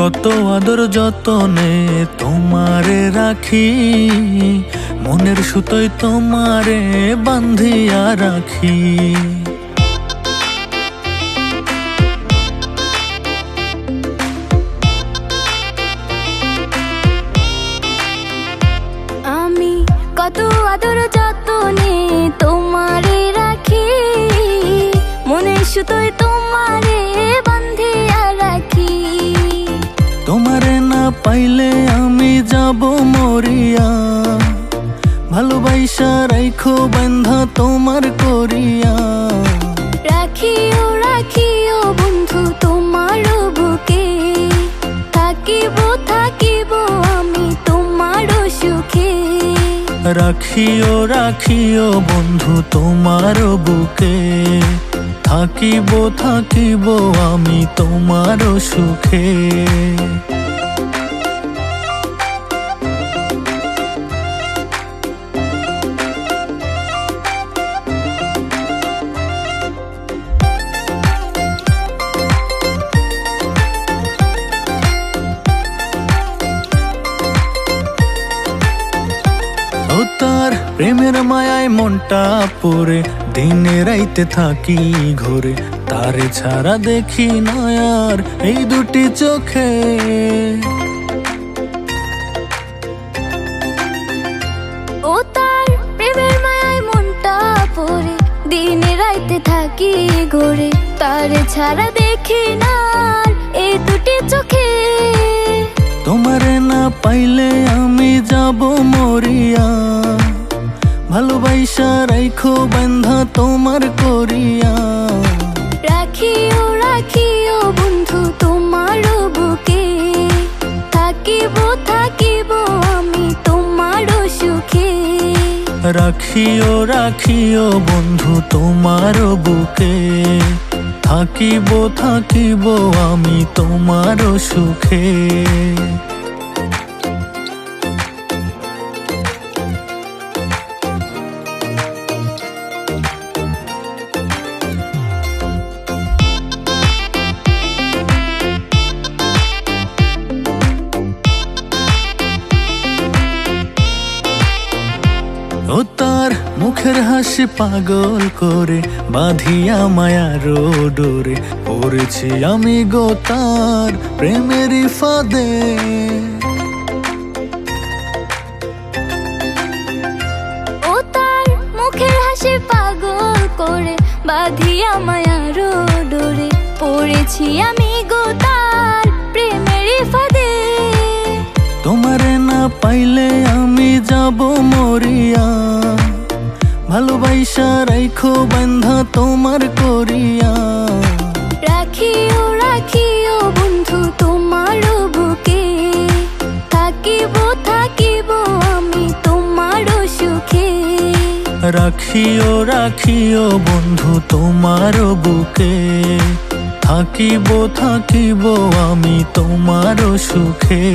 কত আদর যতনে তোমারে রাখি, মনের সুতোয় তোমারে বান্ধিয়া রাখি। আমি কত আদর যতনে তোমারে রাখি, মনের সুতোয় তোমারে বান্ধিয়া রাখি। তোমারে না পাইলে আমি যাব মরিয়া, ভালোবাসা রাইখো বান্ধা তোমার করিয়া। রাখিও রাখিও বন্ধু তোমার বুকে, থাকিব থাকিব আমি তোমার সুখে। রাখিও রাখিও বন্ধু তোমার বুকে, থাকিব থাকিব আমি তোমার সুখে। ও তার প্রেমের মায়ায় মনটা পড়ে, দিনে রাইতে থাকি ঘরে, তারে ছাড়া দেখি না আর এই দুটি চোখে। ও তার প্রেমের মায়ায় মনটা পড়ে, দিনে রাইতে থাকি ঘরে, তার ছাড়া দেখি না আর এই দুটি চোখে। তোমারে না পাইলে আমি যাব মরিয়া, ভালোবাসা রাইখো বান্ধা তোমার করিয়া। রাখিও রাখিও বন্ধু তোমার বুকে, থাকিব থাকিব আমি তোমার সুখে। রাখিও রাখিও বন্ধু তোমার বুকে, থাকিব থাকিব আমি তোমার সুখে। ও তার মুখের হাসি পাগল করে, বাঁধিয়া মায়ার ডোরে, পড়েছি আমি গো তার প্রেমেরই ফাঁদে। ও তার মুখের হাসি পাগল করে, বাঁধিয়া মায়ার ডোরে, পড়েছি আমি গো তার প্রেমের ফাঁদে। তোমারে না পাইলে আমি যাব মরিয়া, ভালোবাসা রাইখো বান্ধা তোমার করিয়া। রাখিও রাখিও বন্ধু তোমার বুকে, থাকিব থাকিব আমি তোমার সুখে। রাখিও রাখিও বন্ধু তোমার বুকে, থাকিব থাকিব আমি তোমার সুখে।